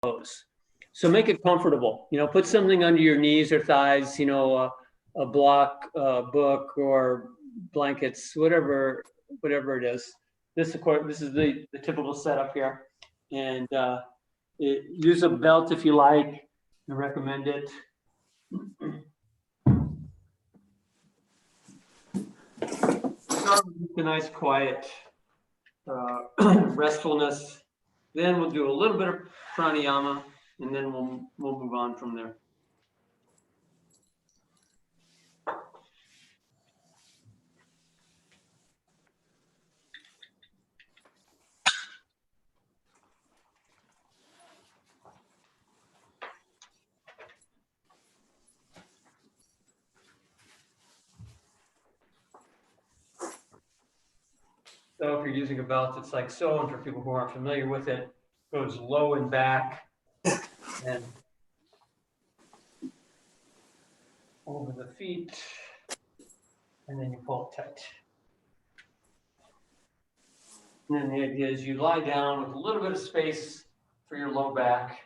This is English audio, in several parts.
pose. So make it comfortable. You know, put something under your knees or thighs. You know, a block, book, or blankets, whatever it is. This, of course, this is the typical setup here, and use a belt if you like. I recommend it. Start with a nice, quiet restfulness. Then we'll do a little bit of pranayama, and then we'll move on from there. So if you're using a belt, it's like so, and for people who aren't familiar with it, it goes low and back and over the feet, and then you pull it tight. And then the idea is you lie down with a little bit of space for your low back.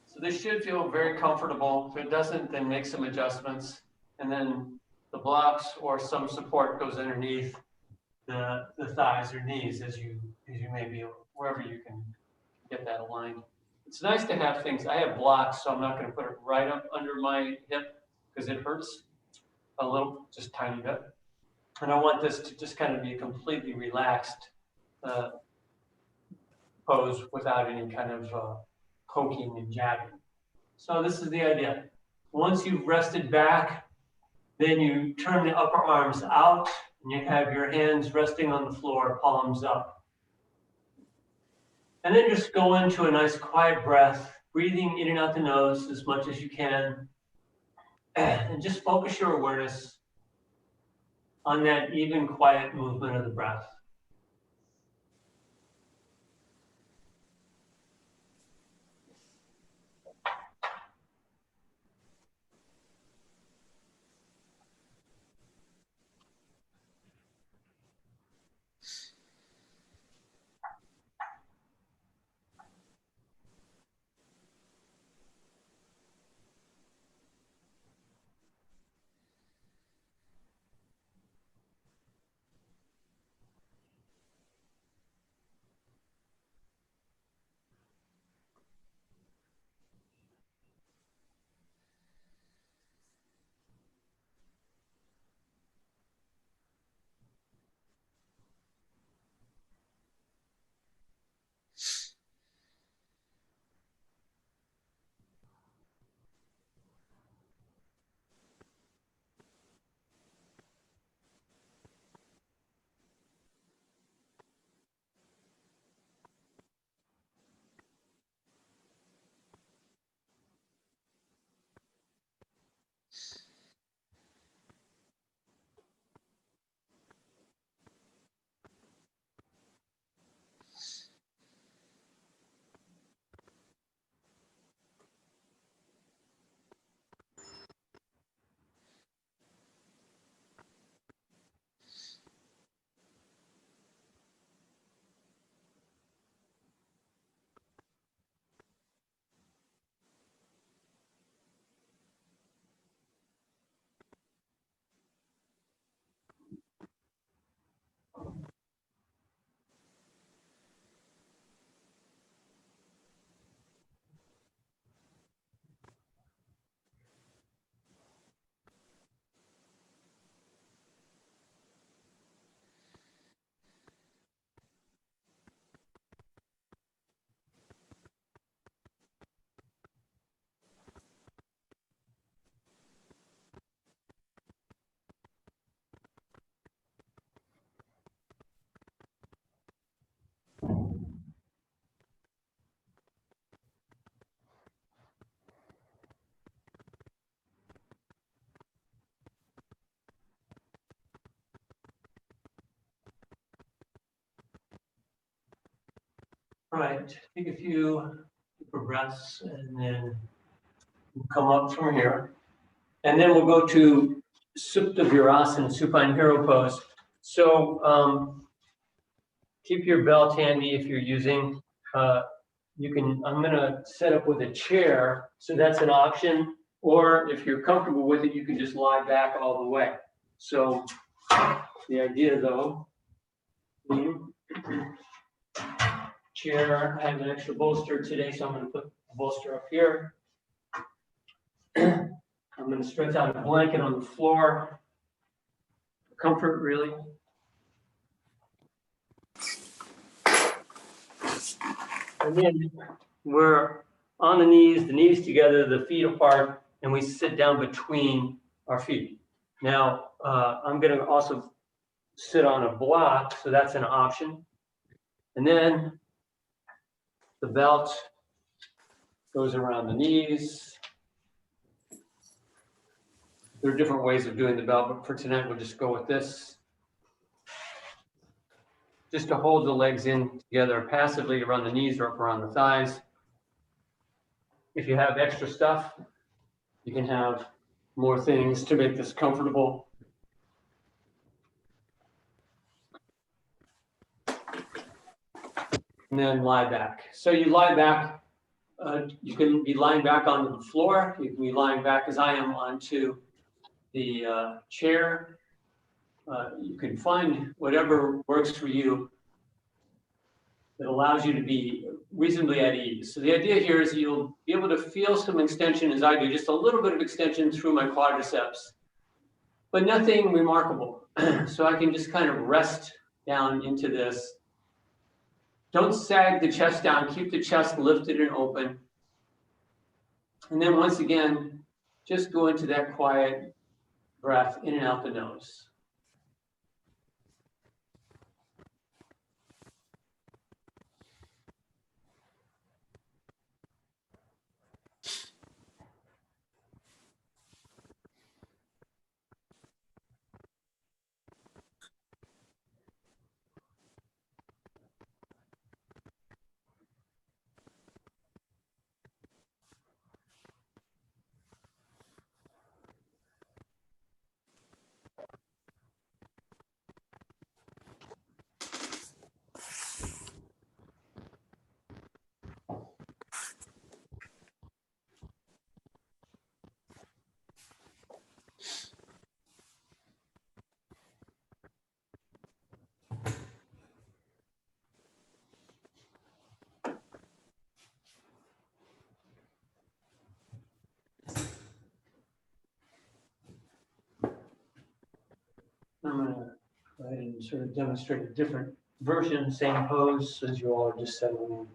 So this should feel very comfortable. If it doesn't, then make some adjustments. And then the blocks or some support goes underneath the thighs or knees as you may be, wherever you can get that aligned. It's nice to have things. I have blocks, so I'm not going to put it right up under my hip because it hurts a little, just tiny bit. And I want this to just kind of be a completely relaxed pose without any kind of poking and jabbing. So this is the idea. Once you've rested back, then you turn the upper arms out and you have your hands resting on the floor, palms up. And then just go into a nice quiet breath, breathing in and out the nose as much as you can. And just focus your awareness on that even quiet movement of the breath. All right, take a few deeper breaths and then we'll come up from here. And then we'll go to Supta Virasana, supine hero pose. So keep your belt handy if you're using I'm gonna set up with a chair, so that's an option. Or if you're comfortable with it, you can just lie back all the way. So the idea though, chair, I have an extra bolster today, so I'm gonna put the bolster up here. I'm gonna stretch out a blanket on the floor. Comfort, really. And then we're on the knees together, the feet apart, and we sit down between our feet. Now, I'm gonna also sit on a block, so that's an option. And then the belt goes around the knees. There are different ways of doing the belt, but for tonight, we'll just go with this. Just to hold the legs in together passively around the knees or up around the thighs. If you have extra stuff, you can have more things to make this comfortable. And then lie back. So you lie back, you can be lying back onto the floor. You can be lying back as I am onto the chair. You can find whatever works for you that allows you to be reasonably at ease. So the idea here is you'll be able to feel some extension as I do, just a little bit of extension through my quadriceps, but nothing remarkable. So I can just kind of rest down into this. Don't sag the chest down, keep the chest lifted and open. And then once again, just go into that quiet breath in and out the nose. I'm going to go ahead and sort of demonstrate a different version, same pose as you all are just settling in.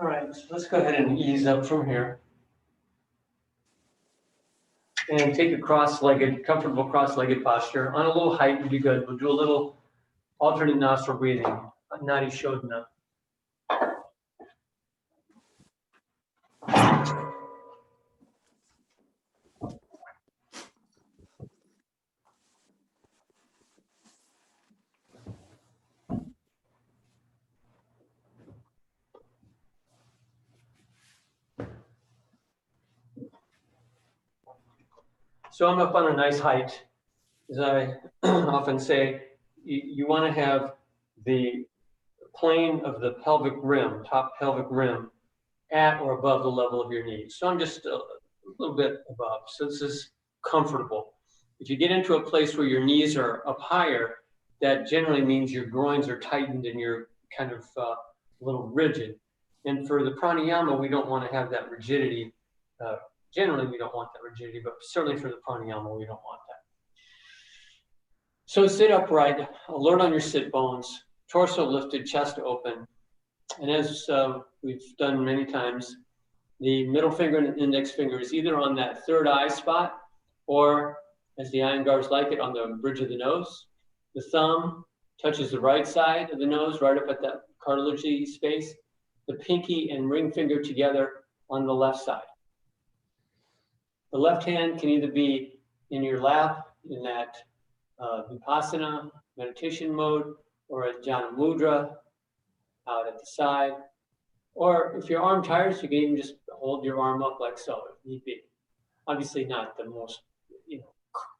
All right, so let's go ahead and ease up from here. And take a cross-legged, comfortable cross-legged posture. On a little height would be good. We'll do a little alternate nostril breathing, Nadi Shodhana. So I'm up on a nice height. As I often say, you want to have the plane of the pelvic rim, top pelvic rim, at or above the level of your knees. So I'm just a little bit above. So this is comfortable. If you get into a place where your knees are up higher, that generally means your groins are tightened and you're kind of a little rigid. And for the pranayama, we don't want to have that rigidity. Generally, we don't want that rigidity, but certainly for the pranayama, we don't want that. So sit upright, alert on your sit bones, torso lifted, chest open. And as we've done many times, the middle finger and index finger is either on that third eye spot or, as the Iyengars like it, on the bridge of the nose. The thumb touches the right side of the nose, right up at that cartilagey space. The pinky and ring finger together on the left side. The left hand can either be in your lap in that vipassana meditation mode, or a jhana mudra out at the side. Or if your arm tires, you can even just hold your arm up like so, if need be. Obviously not the most,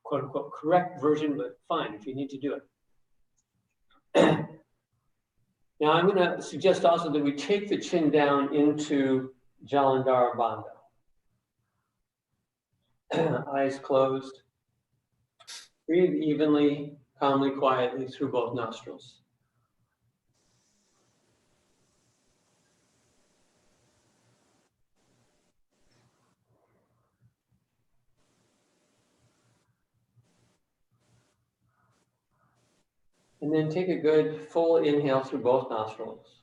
quote unquote, correct version, but fine if you need to do it. Now I'm going to suggest also that we take the chin down into Jalandhara Bandha. Eyes closed. Breathe evenly, calmly, quietly through both nostrils. And then take a good full inhale through both nostrils.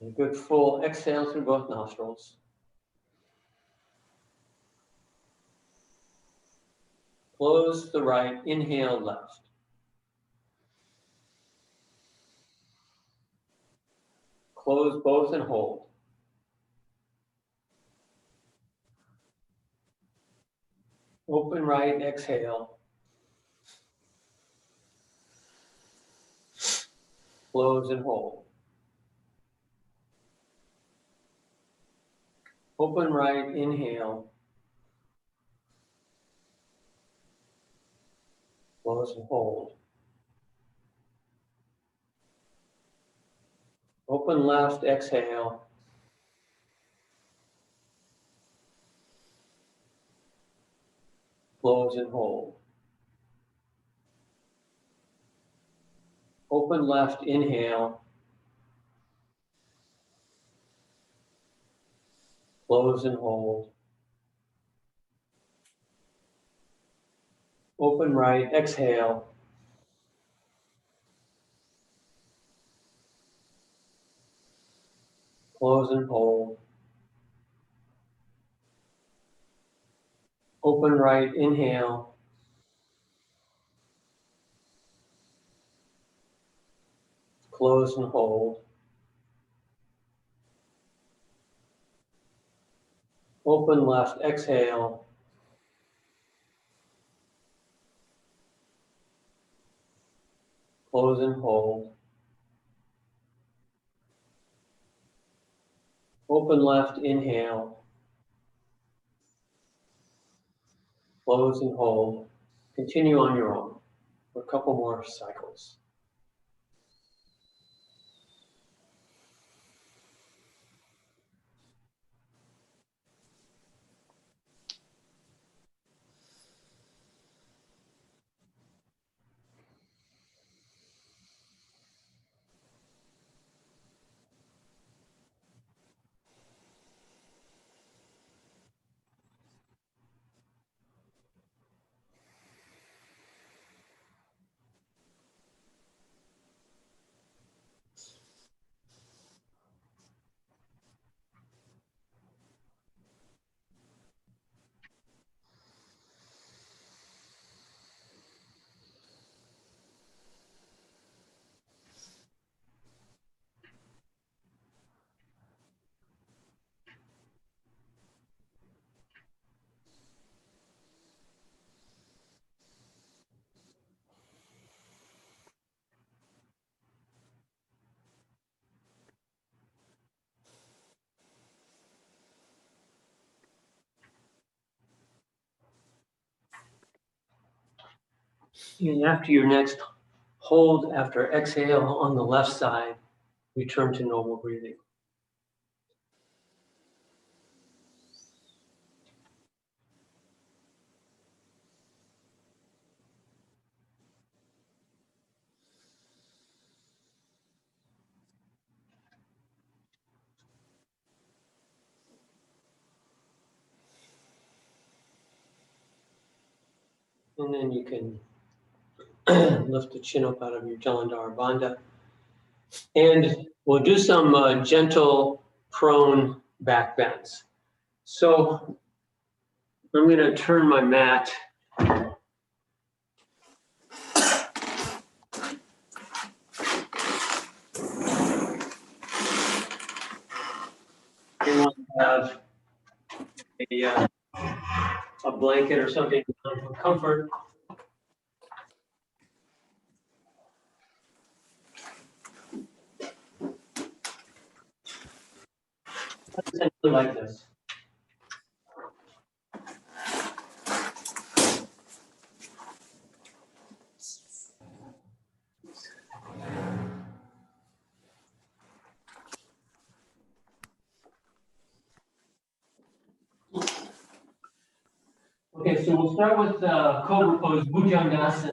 And a good full exhale through both nostrils. Close the right, inhale left. Close both and hold. Open right, exhale. Close and hold. Open right, inhale. Close and hold. Open left, exhale. Close and hold. Open left, inhale. Close and hold. Open right, exhale. Close and hold. Open right, inhale. Close and hold. Open left, exhale. Close and hold. Open left, inhale. Close and hold. Continue on your own for a couple more cycles. And after your next hold, after exhale on the left side, return to normal breathing. And then you can lift the chin up out of your Jalandhara Bandha. And we'll do some gentle prone back bends. So I'm going to turn my mat. You want to have a blanket or something for comfort. Essentially like this. Okay, so we'll start with Cobra Pose, Bhujangasana.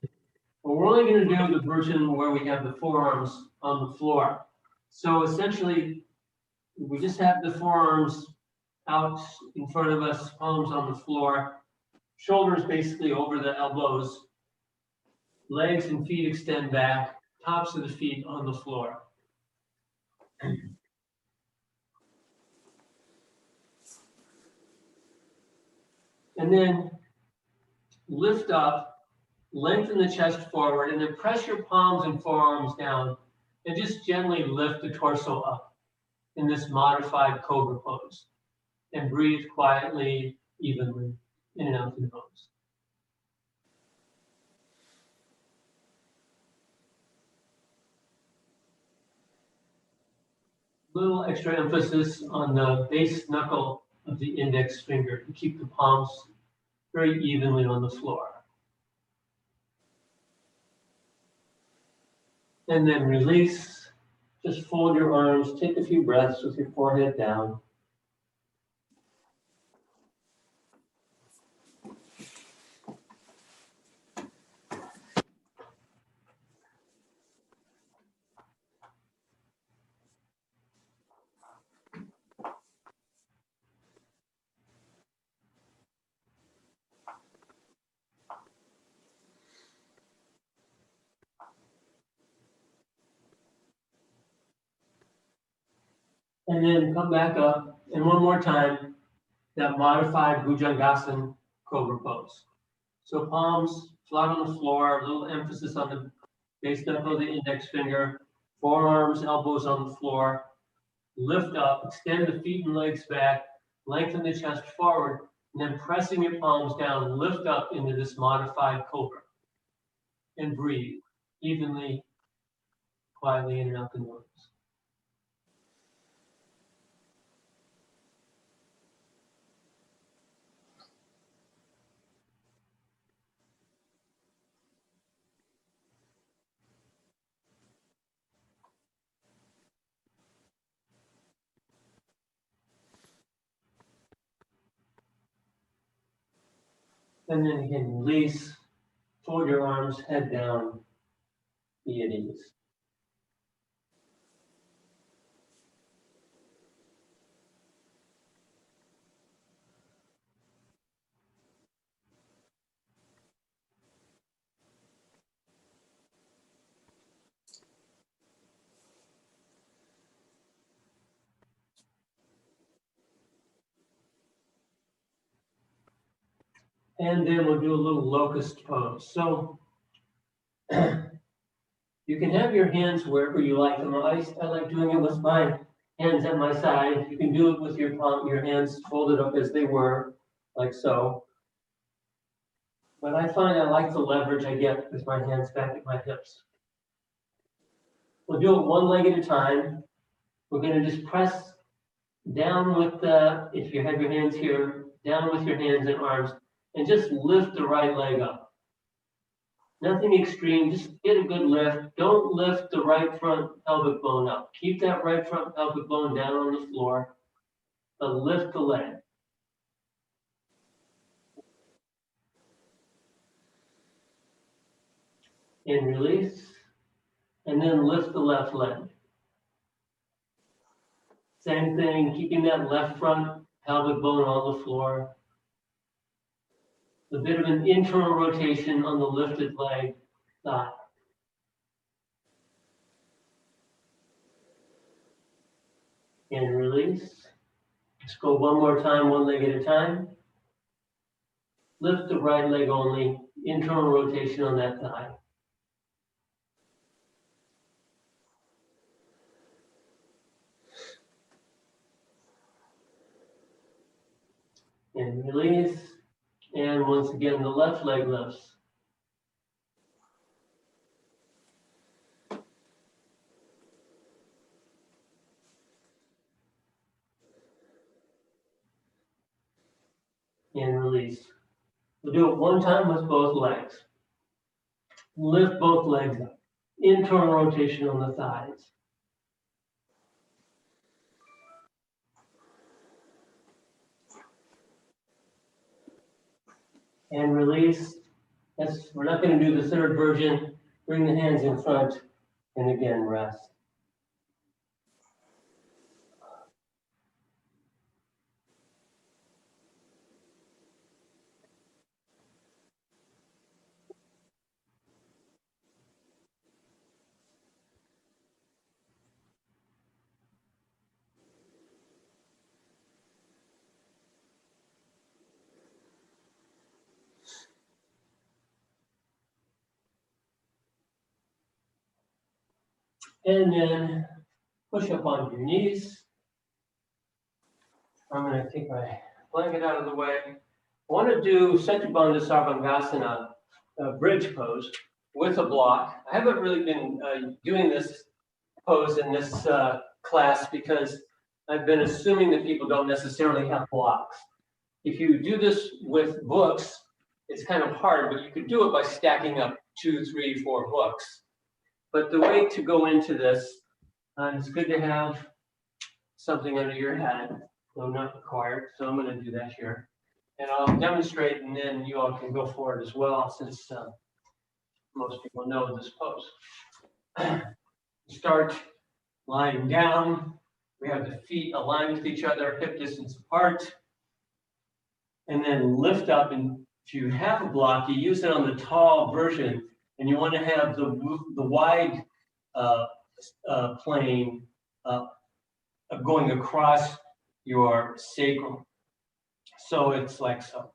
But we're only going to do the version where we have the forearms on the floor. So essentially, we just have the forearms out in front of us, palms on the floor, shoulders basically over the elbows, legs and feet extend back, tops of the feet on the floor. And then lift up, lengthen the chest forward, and then press your palms and forearms down, and just gently lift the torso up in this modified Cobra Pose. And breathe quietly, evenly, in and out through the nose. Little extra emphasis on the base knuckle of the index finger to keep the palms very evenly on the floor. And then release. Just fold your arms, take a few breaths with your forehead down. And then come back up, and one more time, that modified Bhujangasana Cobra Pose. So palms flat on the floor, a little emphasis on the base knuckle of the index finger, forearms, elbows on the floor. Lift up, extend the feet and legs back, lengthen the chest forward, and then pressing your palms down, lift up into this modified cobra. And breathe evenly, quietly in and out the nose. And then you can release, fold your arms, head down, be at ease. And then we'll do a little locust pose. So you can have your hands wherever you like them. I like doing it with my hands at my side. You can do it with your hands folded up as they were, like so. But I find I like the leverage I get with my hands back at my hips. We'll do it one leg at a time. We're going to just press down with if you have your hands here, down with your hands and arms, and just lift the right leg up. Nothing extreme, just get a good lift. Don't lift the right front pelvic bone up. Keep that right front pelvic bone down on the floor, but lift the leg. And release, and then lift the left leg. Same thing, keeping that left front pelvic bone on the floor. A bit of an internal rotation on the lifted leg thigh. And release. Just go one more time, one leg at a time. Lift the right leg only, internal rotation on that thigh. And release. And once again, the left leg lifts. And release. We'll do it one time with both legs. Lift both legs up. Internal rotation on the thighs. And release. We're not going to do the third version. Bring the hands in front, and again, rest. And then push up onto your knees. I'm going to take my blanket out of the way. I want to do Setu Sarvangasana bridge pose with a block. I haven't really been doing this pose in this class because I've been assuming that people don't necessarily have blocks. If you do this with books, it's kind of hard, but you could do it by stacking up 2, 3, 4 books. But the way to go into this, it's good to have something under your head, though not required. So I'm going to do that here. And I'll demonstrate, and then you all can go for it as well, since most people know this pose. Start lying down. We have the feet aligned with each other, hip distance apart. And then lift up. And if you have a block, you use it on the tall version, and you want to have the wide plane going across your sacrum. So it's like so.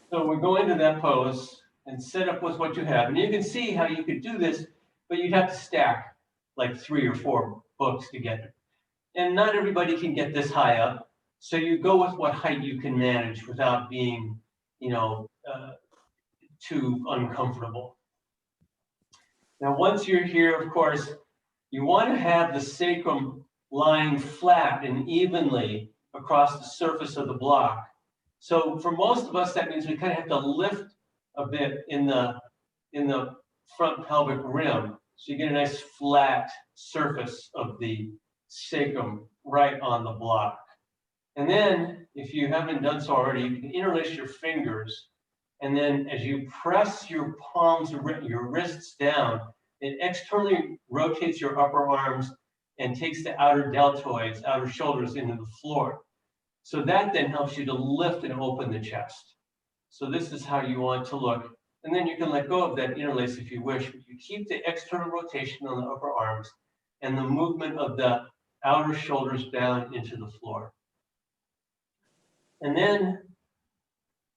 So we go into that pose and set up with what you have. And you can see how you could do this, but you'd have to stack like 3 or 4 books together. And not everybody can get this high up. So you go with what height you can manage without being, too uncomfortable. Now, once you're here, of course, you want to have the sacrum lying flat and evenly across the surface of the block. So for most of us, that means we kind of have to lift a bit in the front pelvic rim. So you get a nice flat surface of the sacrum right on the block. And then, if you haven't done so already, you can interlace your fingers. And then as you press your palms, your wrists down, it externally rotates your upper arms and takes the outer deltoids, outer shoulders into the floor. So that then helps you to lift and open the chest. So this is how you want to look. And then you can let go of that interlace if you wish, but you keep the external rotation on the upper arms and the movement of the outer shoulders down into the floor. And then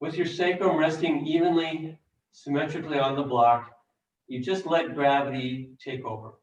with your sacrum resting evenly, symmetrically on the block, you just let gravity take over.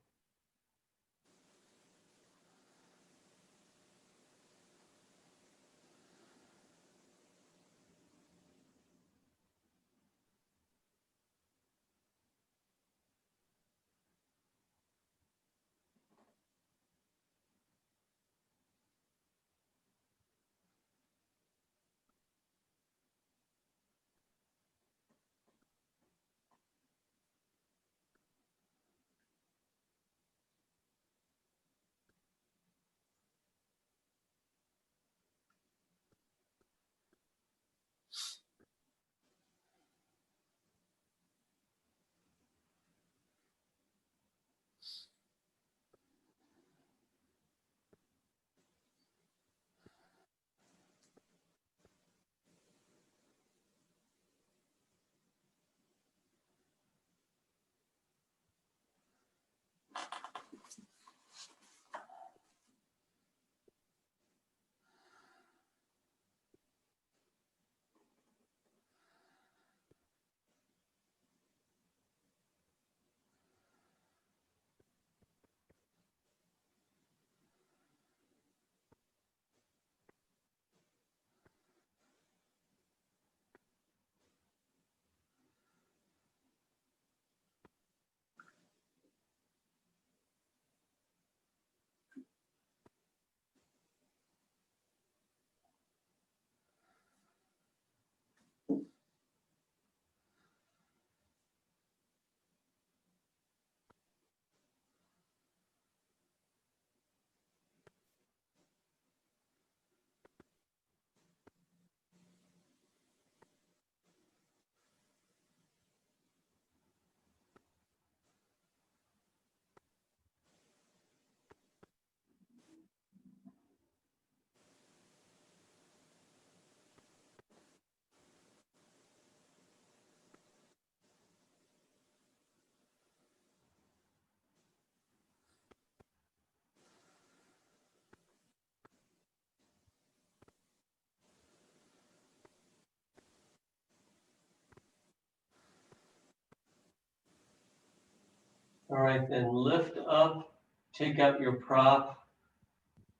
All right, then lift up, take out your prop,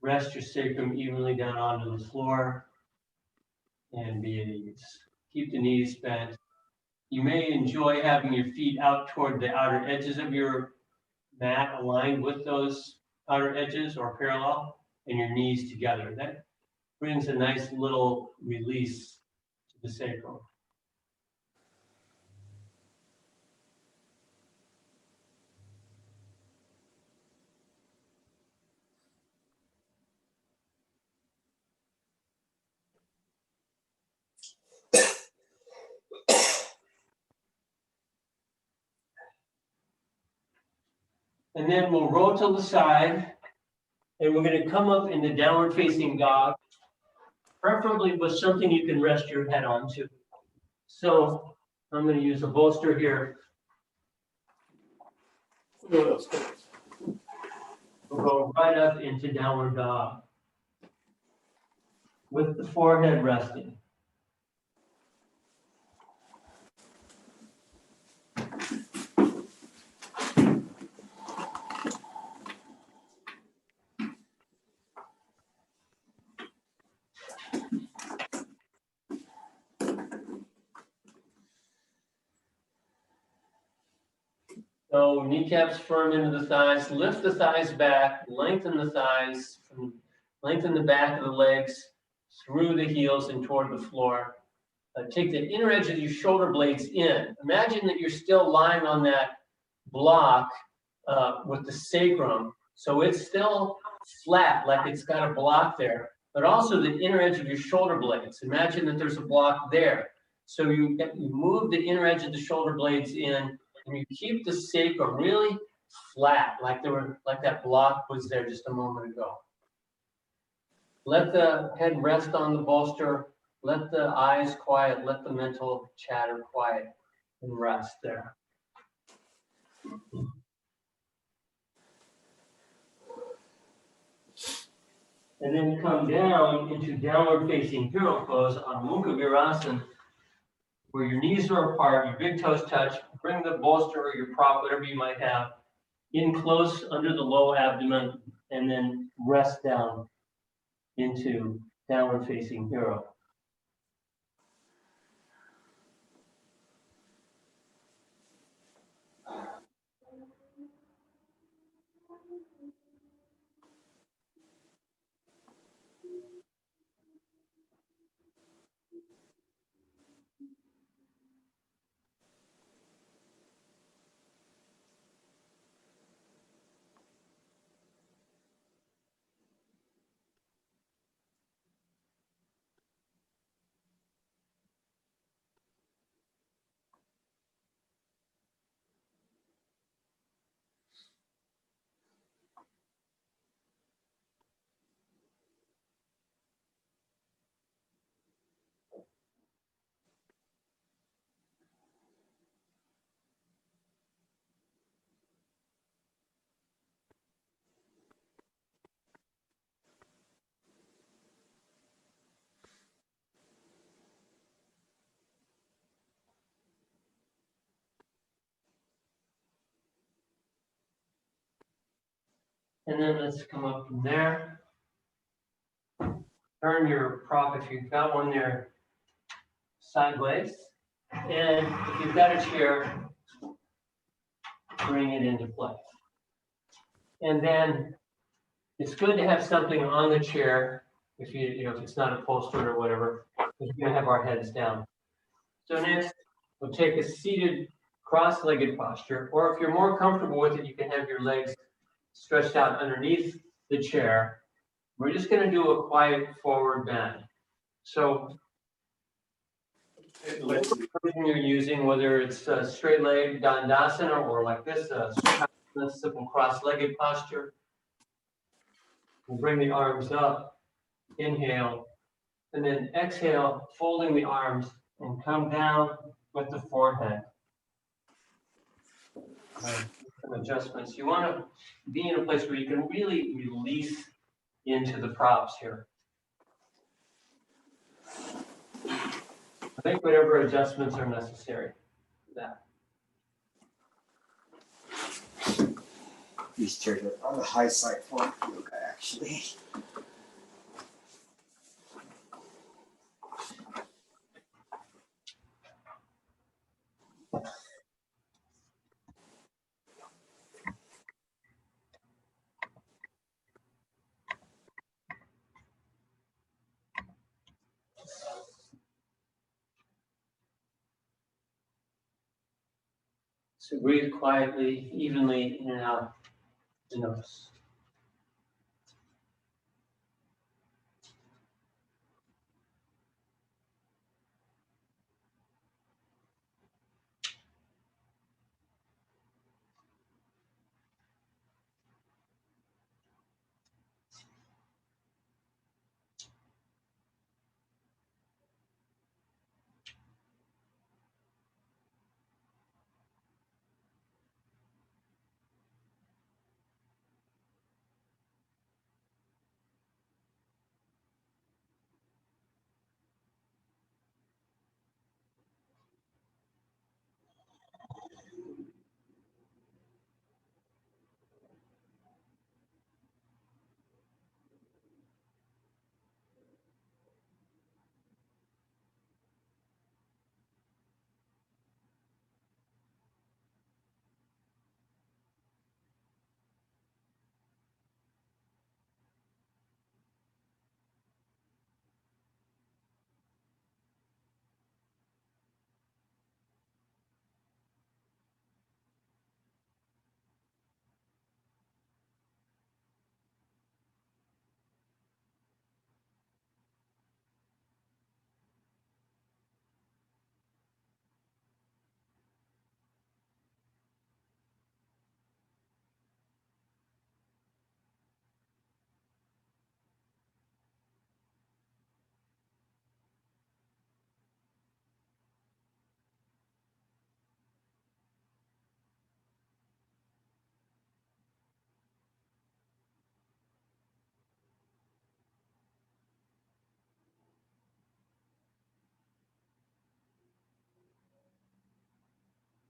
rest your sacrum evenly down onto the floor, and be at ease. Keep the knees bent. You may enjoy having your feet out toward the outer edges of your mat, aligned with those outer edges or parallel, and your knees together. That brings a nice little release to the sacrum. And then we'll roll to the side, and we're going to come up into downward facing dog, preferably with something you can rest your head onto. So I'm going to use a bolster here. We'll go right up into downward dog with the forehead resting. So kneecaps firm into the thighs, lift the thighs back, lengthen the thighs, lengthen the back of the legs through the heels and toward the floor. Take the inner edge of your shoulder blades in. Imagine that you're still lying on that block with the sacrum. So it's still flat, like it's got a block there, but also the inner edge of your shoulder blades. Imagine that there's a block there. So you move the inner edge of the shoulder blades in, and you keep the sacrum really flat, like that block was there just a moment ago. Let the head rest on the bolster. Let the eyes quiet. Let the mental chatter quiet and rest there. And then come down into downward facing hero pose on Mukha Virasana, where your knees are apart, your big toes touch. Bring the bolster or your prop, whatever you might have, in close under the low abdomen, and then rest down into downward facing hero. And then let's come up from there. Turn your prop, if you've got one there, sideways. And if you've got a chair, bring it into place. And then it's good to have something on the chair if if it's not upholstered or whatever, because we're gonna have our heads down. So next, we'll take a seated cross-legged posture, or if you're more comfortable with it, you can have your legs stretched out underneath the chair. We're just gonna do a quiet forward bend. So whatever version you're using, whether it's a straight leg dandasana or like this, simple cross-legged posture. We'll bring the arms up, inhale, and then exhale, folding the arms and come down with the forehead. Some adjustments. You want to be in a place where you can really release into the props here. Make whatever adjustments are necessary for that. These chairs are on the high side for yoga, actually. So breathe quietly, evenly in and out the nose.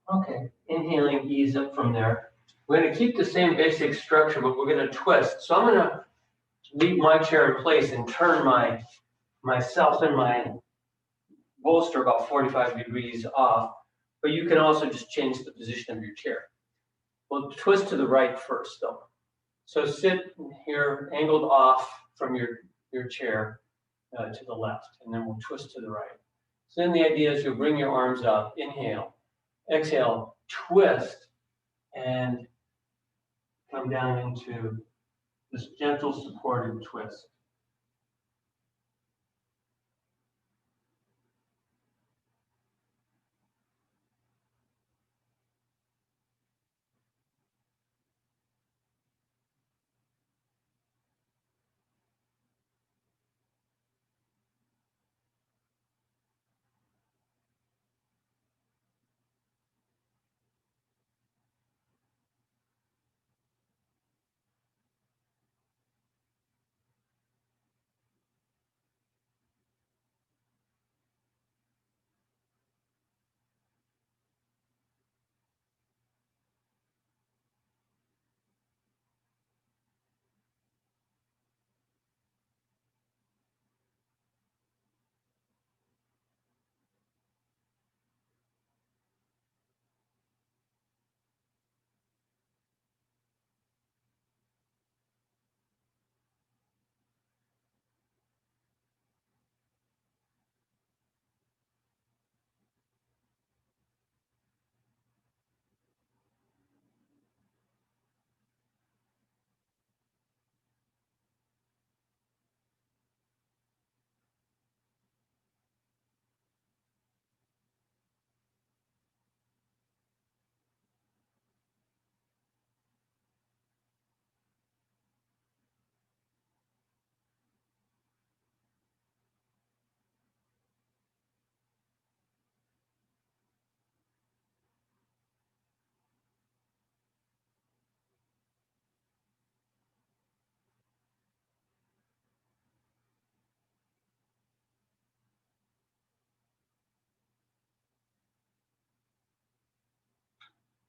Okay, inhaling, ease up from there. We're going to keep the same basic structure, but we're going to twist. So I'm going to leave my chair in place and turn myself and my bolster about 45 degrees off, but you can also just change the position of your chair. We'll twist to the right first though. So sit here angled off from your chair to the left, and then we'll twist to the right. So then the idea is you'll bring your arms up, inhale, exhale, twist, and come down into this gentle supported twist.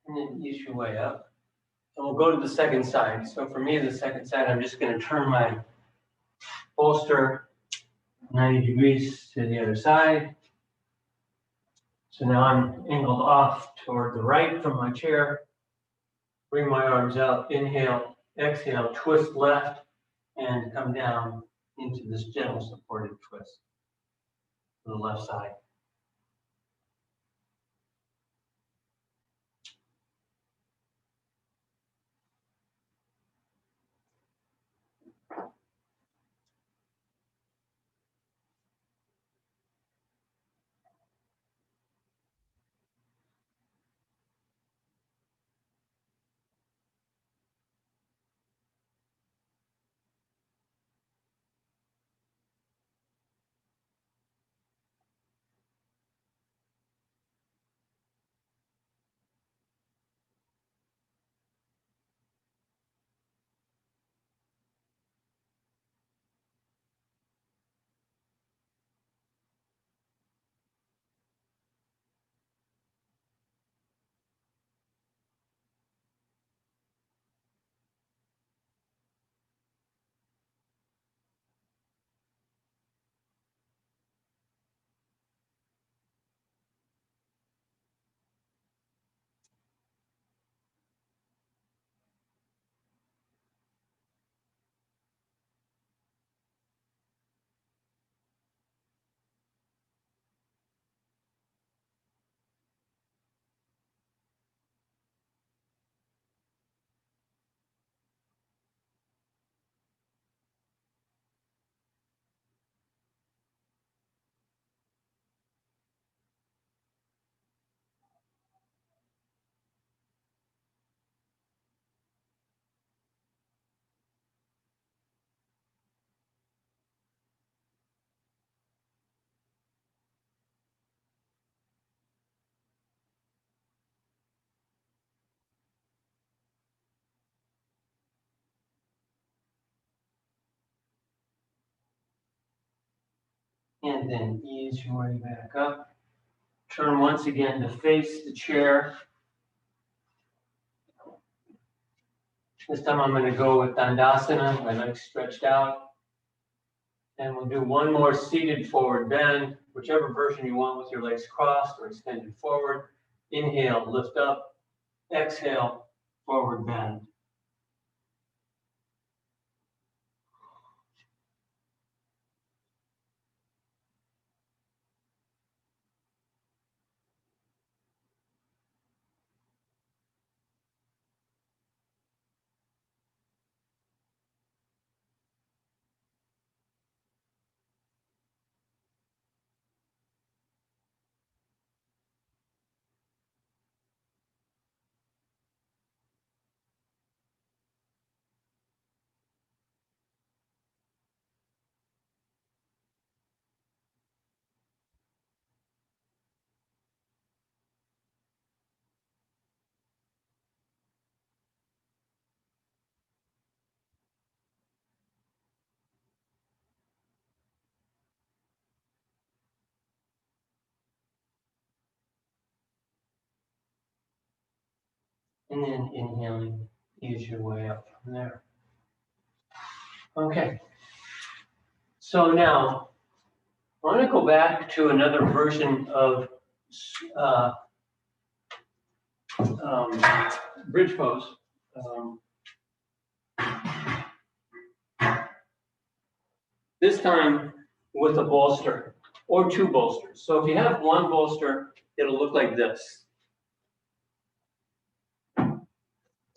And then ease your way up. And we'll go to the second side. So for me, the second side, I'm just going to turn my bolster 90 degrees to the other side. So now I'm angled off toward the right from my chair. Bring my arms out, inhale, exhale, twist left, and come down into this gentle supported twist to the left side. And then ease your way back up. Turn once again to face the chair. This time I'm going to go with Dandasana, my legs stretched out. And we'll do one more seated forward bend, whichever version you want with your legs crossed or extended forward. Inhale, lift up. Exhale, forward bend. And then inhaling, ease your way up from there. Okay. So now, I want to go back to another version of bridge pose. This time with a bolster or two bolsters. So if you have one bolster, it'll look like this.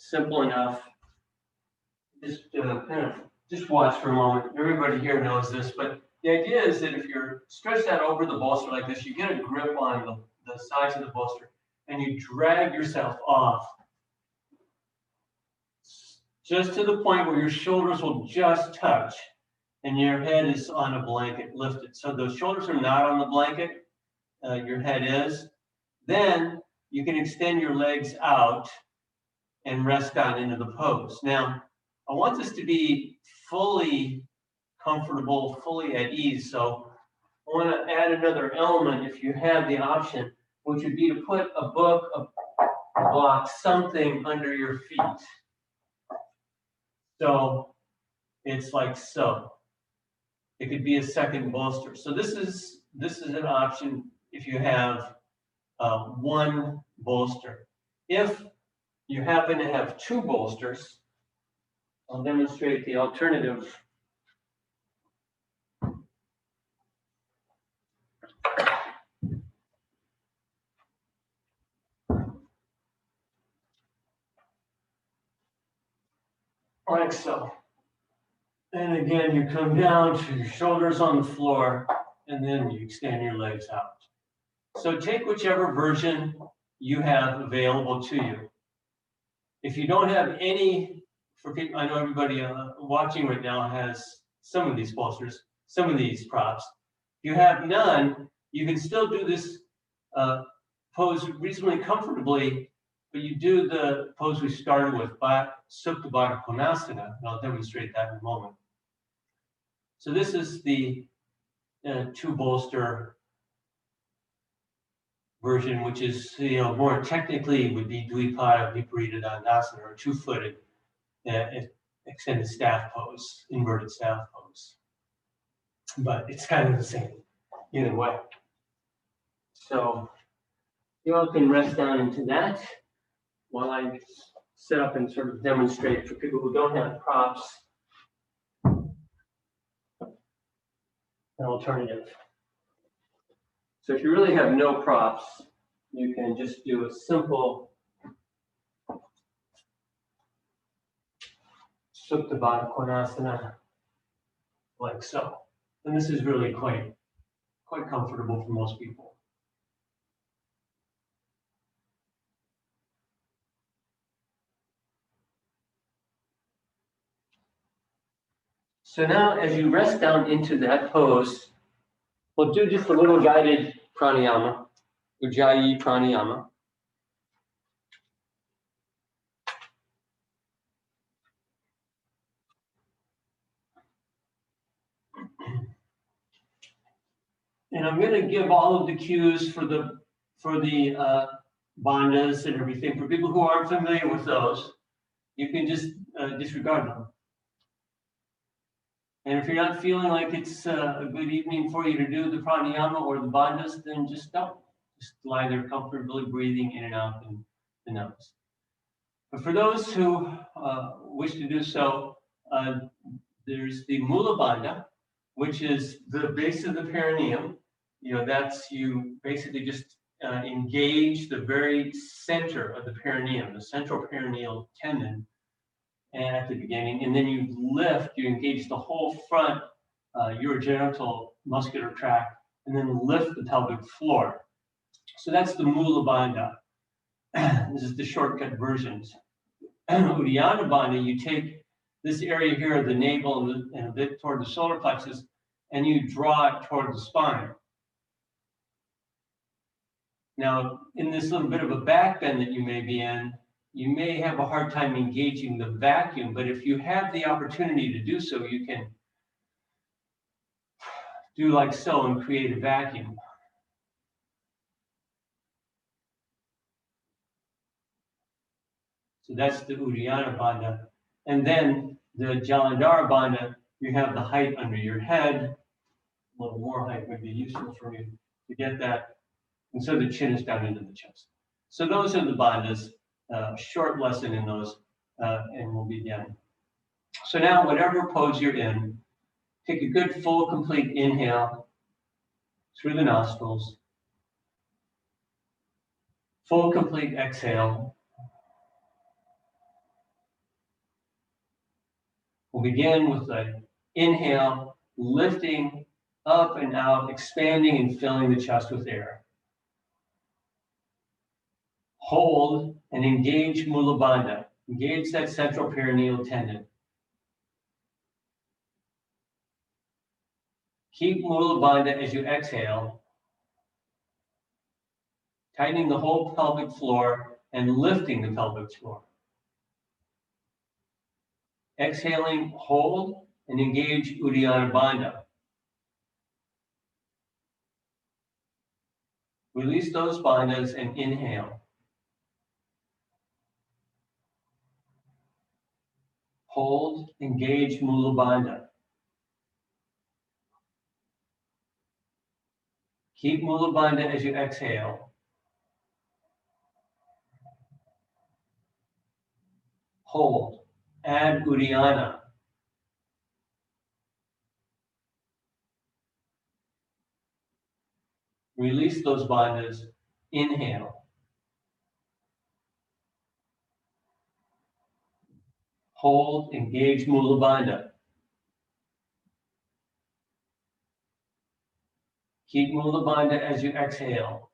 Simple enough. Just watch for a moment. Everybody here knows this, but the idea is that if you're stretched out over the bolster like this, you get a grip on the sides of the bolster and you drag yourself off just to the point where your shoulders will just touch and your head is on a blanket lifted. So the shoulders are not on the blanket, your head is. Then you can extend your legs out and rest down into the pose. Now, I want this to be fully comfortable, fully at ease. So I want to add another element if you have the option, which would be to put a book, a block, something under your feet. So it's like so. It could be a second bolster. So this is an option if you have one bolster. If you happen to have two bolsters, I'll demonstrate the alternative. Like so. And again, you come down to your shoulders on the floor, and then you extend your legs out. So take whichever version you have available to you. If you don't have any, for people, I know everybody watching right now has some of these bolsters, some of these props. If you have none, you can still do this pose reasonably comfortably, but you do the pose we started with, Supta Baddha Konasana, and I'll demonstrate that in a moment. So this is the two bolster version, which is, more technically would be Dvipada Viparita Dandasana, or two-footed extended staff pose, inverted staff pose. But it's kind of the same either way. So you all can rest down into that while I set up and sort of demonstrate for people who don't have props an alternative. So if you really have no props, you can just do a simple Supta Baddha Konasana, like so. And this is really quite comfortable for most people. So now as you rest down into that pose, we'll do just a little guided pranayama, Ujjayi pranayama. And I'm going to give all of the cues for the bandhas and everything. For people who aren't familiar with those, you can just disregard them. And if you're not feeling like it's a good evening for you to do the pranayama or the bandhas, then just don't. Just lie there comfortably, breathing in and out the nose. But for those who wish to do so, there's the Mula Bandha, which is the base of the perineum. That's you basically just engage the very center of the perineum, the central perineal tendon, and at the beginning, and then you engage the whole front urogenital muscular tract, and then lift the pelvic floor. So that's the Mula Bandha. This is the shortcut versions. Uddiyana Bandha, you take this area here of the navel and a bit toward the solar plexus, and you draw it toward the spine. Now, in this little bit of a back bend that you may be in, you may have a hard time engaging the vacuum, but if you have the opportunity to do so, you can do like so and create a vacuum. So that's the Uddiyana Bandha. And then the Jalandhara Bandha, you have the height under your head. A little more height would be useful for you to get that. And so the chin is down into the chest. So those are the bandhas, short lesson in those, and we'll begin. So now, whatever pose you're in, take a good, full, complete inhale through the nostrils. Full, complete exhale. We'll begin with an inhale, lifting up and out, expanding and filling the chest with air. Hold and engage Mula Bandha. Engage that central perineal tendon. Keep Mula Bandha as you exhale, tightening the whole pelvic floor and lifting the pelvic floor. Exhaling, hold and engage Uddiyana Bandha. Release those bandhas and inhale. Hold, engage Mula Bandha. Keep Mula Bandha as you exhale. Hold, add Uddiyana. Release those bandhas. Inhale. Hold, engage Mula Bandha. Keep Mula Bandha as you exhale.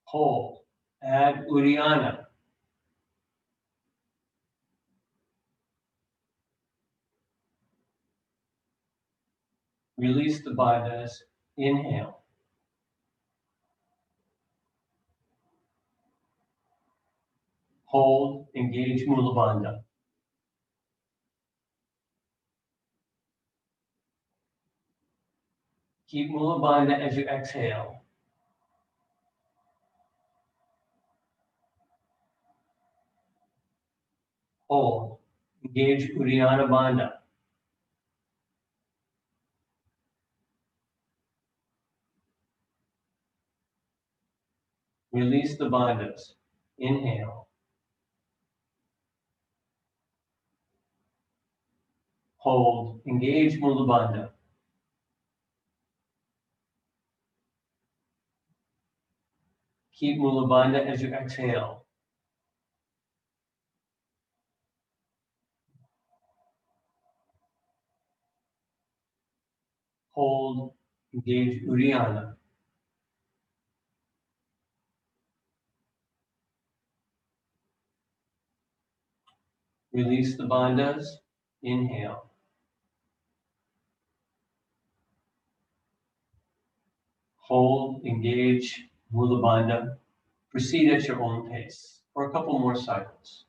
Hold, add Uddiyana. Release the bandhas. Inhale. Hold, engage Mula Bandha. Keep Mula Bandha as you exhale. Hold, engage Uddiyana Bandha. Release the bandhas. Inhale. Hold, engage Mula Bandha. Keep Mula Bandha as you exhale. Hold, engage Uddiyana. Release the bandhas. Inhale. Hold, engage Mula Bandha. Proceed at your own pace for a couple more cycles.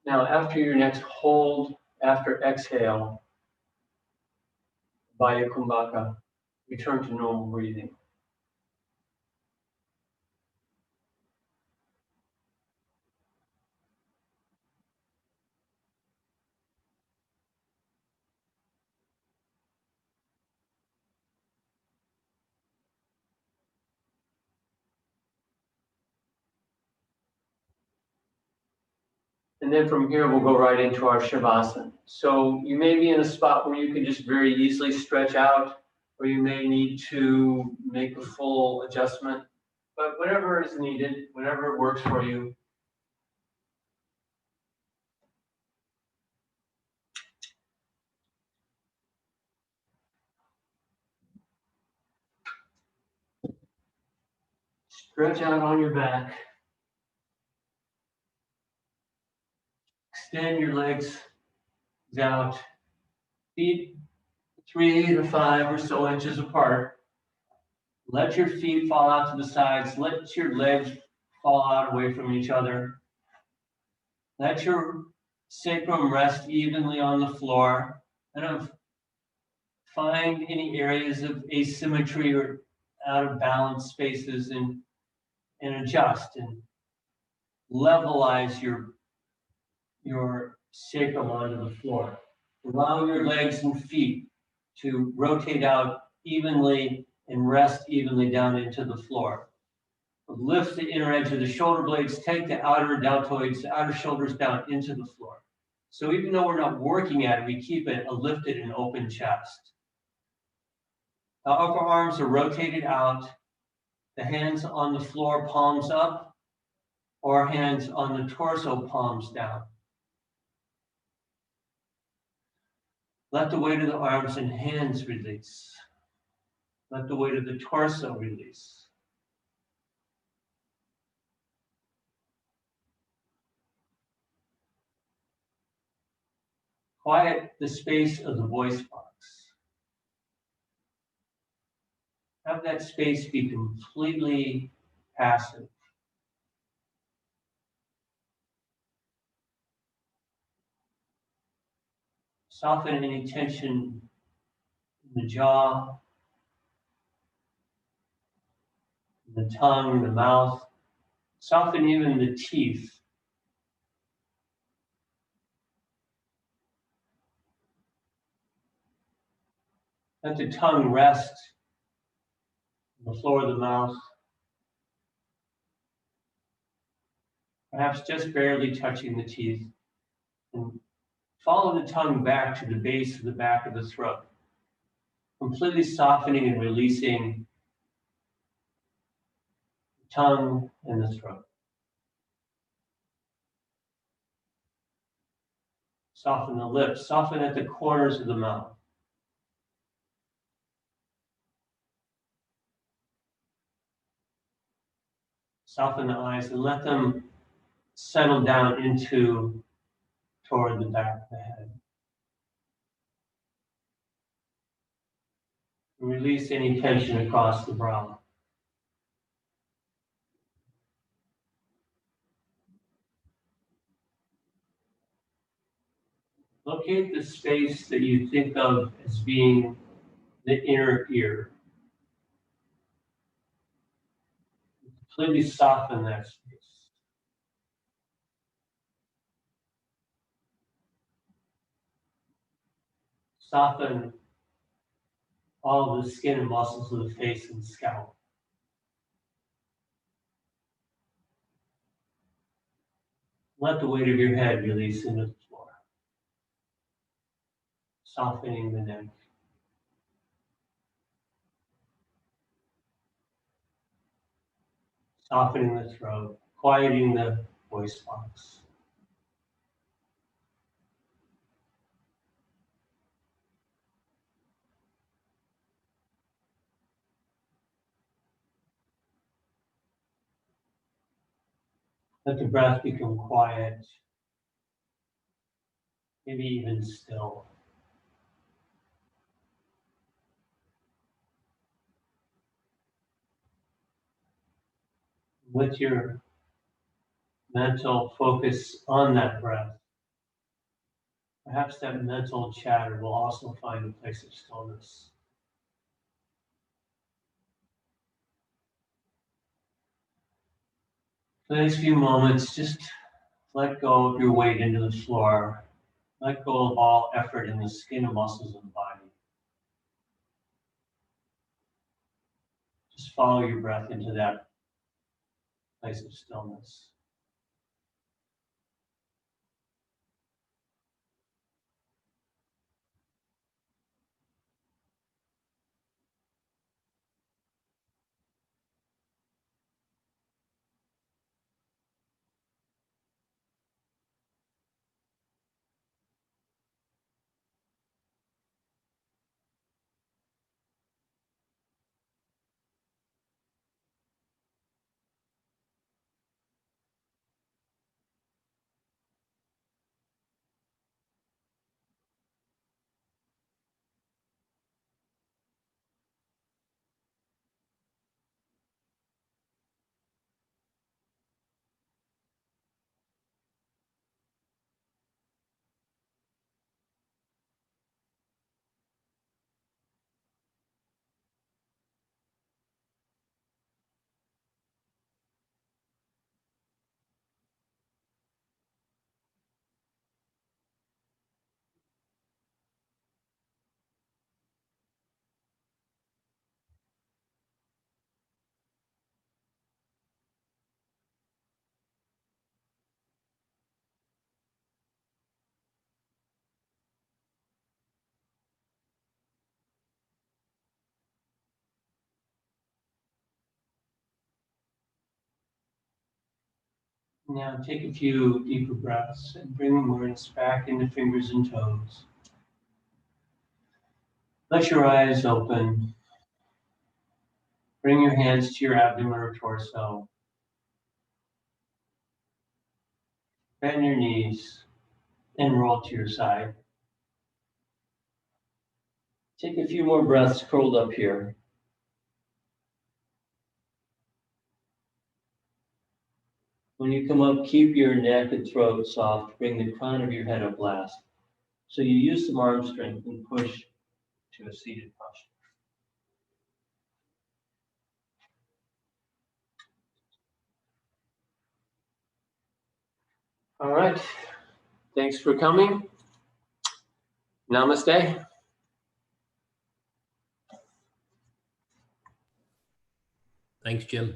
Now, after your next hold, after exhale, Vaya Kumbhaka, return to normal breathing. And then from here, we'll go right into our Shavasana. So you may be in a spot where you can just very easily stretch out, or you may need to make a full adjustment, but whatever is needed, whatever works for you. Stretch out on your back. Extend your legs out. Feet 3 to 5 or so inches apart. Let your feet fall out to the sides. Let your legs fall out away from each other. Let your sacrum rest evenly on the floor. And find any areas of asymmetry or out of balance spaces and adjust and levelize your sacrum onto the floor. Allow your legs and feet to rotate out evenly and rest evenly down into the floor. Lift the inner edge of the shoulder blades, take the outer deltoids, the outer shoulders down into the floor. So even though we're not working at it, we keep it a lifted and open chest. The upper arms are rotated out, the hands on the floor, palms up, or hands on the torso, palms down. Let the weight of the arms and hands release. Let the weight of the torso release. Quiet the space of the voice box. Have that space be completely passive. Soften any tension in the jaw, the tongue, the mouth. Soften even the teeth. Let the tongue rest on the floor of the mouth, perhaps just barely touching the teeth. And follow the tongue back to the base of the back of the throat, completely softening and releasing the tongue and the throat. Soften the lips, soften at the corners of the mouth. Soften the eyes and let them settle down into toward the back of the head. Release any tension across the brow. Locate the space that you think of as being the inner ear. Completely soften that space. Soften all of the skin and muscles of the face and scalp. Let the weight of your head release into the floor, softening the neck. Softening the throat, quieting the voice box. Let the breath become quiet, maybe even still. With your mental focus on that breath, perhaps that mental chatter will also find a place of stillness. For the next few moments, just let go of your weight into the floor. Let go of all effort in the skin and muscles of the body. Just follow your breath into that place of stillness. Now take a few deeper breaths and bring awareness back into fingers and toes. Let your eyes open. Bring your hands to your abdomen or torso. Bend your knees and roll to your side. Take a few more breaths curled up here. When you come up, keep your neck and throat soft. Bring the crown of your head up last. So you use some arm strength and push to a seated posture. All right. Thanks for coming. Namaste. Thanks, Jim.